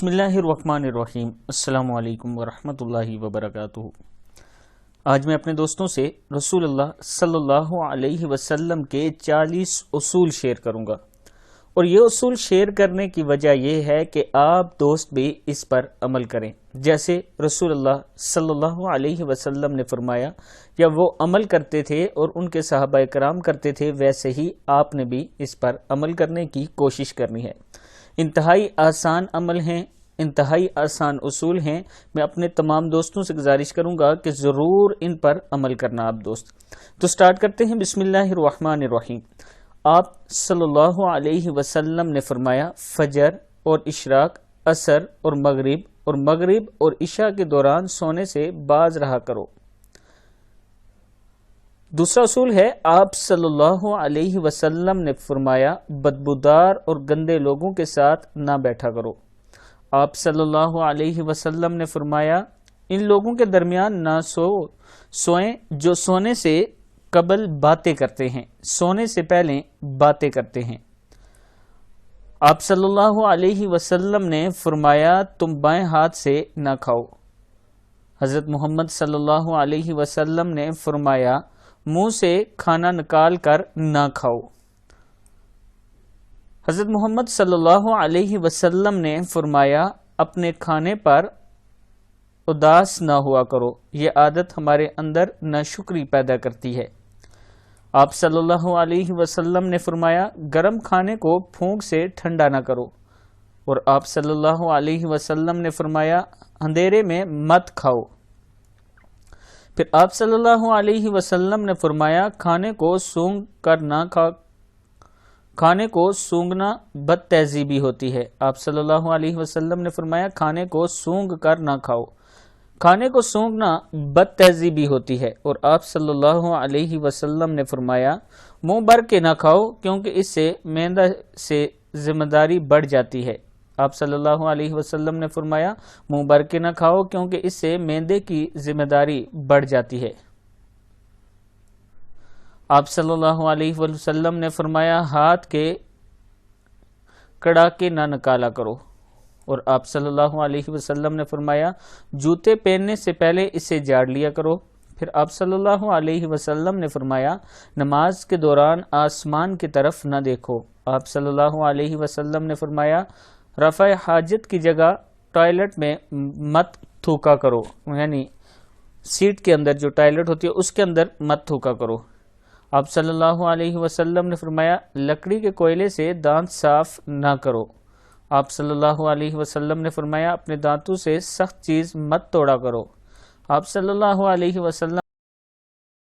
بسم اللہ الرحمن الرحیم۔ السلام علیکم ورحمۃ اللہ وبرکاتہ۔ آج میں اپنے دوستوں سے رسول اللہ صلی اللہ علیہ وسلم کے 40 اصول شیئر کروں گا، اور یہ اصول شیئر کرنے کی وجہ یہ ہے کہ آپ دوست بھی اس پر عمل کریں، جیسے رسول اللہ صلی اللہ علیہ وسلم نے فرمایا یا وہ عمل کرتے تھے اور ان کے صحابہ کرام کرتے تھے، ویسے ہی آپ نے بھی اس پر عمل کرنے کی کوشش کرنی ہے۔ انتہائی آسان عمل ہیں، انتہائی آسان اصول ہیں۔ میں اپنے تمام دوستوں سے گزارش کروں گا کہ ضرور ان پر عمل کرنا آپ دوست۔ تو سٹارٹ کرتے ہیں۔ بسم اللہ الرحمن الرحیم۔ آپ صلی اللہ علیہ وسلم نے فرمایا، فجر اور اشراق، عصر اور مغرب اور عشاء کے دوران سونے سے باز رہا کرو۔ دوسرا اصول ہے، آپ صلی اللہ علیہ وسلم نے فرمایا، بدبودار اور گندے لوگوں کے ساتھ نہ بیٹھا کرو۔ آپ صلی اللہ علیہ وسلم نے فرمایا، ان لوگوں کے درمیان نہ سوئیں جو سونے سے قبل باتیں کرتے ہیں، سونے سے پہلے باتیں کرتے ہیں۔ آپ صلی اللہ علیہ وسلم نے فرمایا، تم بائیں ہاتھ سے نہ کھاؤ۔ حضرت محمد صلی اللہ علیہ وسلم نے فرمایا، منہ سے کھانا نکال کر نہ کھاؤ۔ حضرت محمد صلی اللہ علیہ وسلم نے فرمایا، اپنے کھانے پر اداس نہ ہوا کرو، یہ عادت ہمارے اندر ناشکری پیدا کرتی ہے۔ آپ صلی اللہ علیہ وسلم نے فرمایا، گرم کھانے کو پھونک سے ٹھنڈا نہ کرو، اور آپ صلی اللہ علیہ وسلم نے فرمایا، اندھیرے میں مت کھاؤ۔ پھر آپ صلی اللہ علیہ وسلم نے فرمایا، کھانے کو سونگنا بد تہذیبی ہوتی ہے۔ آپ صلی اللہ علیہ وسلم نے فرمایا، کھانے کو سونگ کر نہ کھاؤ، کھانے کو سونگنا بد تہذیبی ہوتی ہے۔ اور آپ صلی اللہ علیہ وسلم نے فرمایا، منہ بھر کے نہ کھاؤ، کیونکہ اس سے معدے سے ذمہ داری بڑھ جاتی ہے۔ آپ صلی اللہ علیہ وسلم نے فرمایا، منہ بھر کے نہ کھاؤ، کیونکہ اس سے معدے کی ذمہ داری بڑھ جاتی ہے۔ آپ صلی اللہ علیہ وسلم نے فرمایا، ہاتھ کے کڑاکے نہ نکالا کرو، اور آپ صلی اللہ علیہ وسلم نے فرمایا، جوتے پہننے سے پہلے اسے جاڑ لیا کرو۔ پھر آپ صلی اللہ علیہ وسلم نے فرمایا، نماز کے دوران آسمان کی طرف نہ دیکھو۔ آپ صلی اللہ علیہ وسلم نے فرمایا، رفع حاجت کی جگہ ٹوائلٹ میں مت تھوکا کرو، یعنی سیٹ کے اندر جو ٹوائلٹ ہوتی ہے اس کے اندر مت تھوکا کرو۔ آپ صلی اللہ علیہ وسلم نے فرمایا، لکڑی کے کوئلے سے دانت صاف نہ کرو۔ آپ صلی اللہ علیہ وسلم نے فرمایا، اپنے دانتوں سے سخت چیز مت توڑا کرو۔ آپ صلی اللہ علیہ وسلم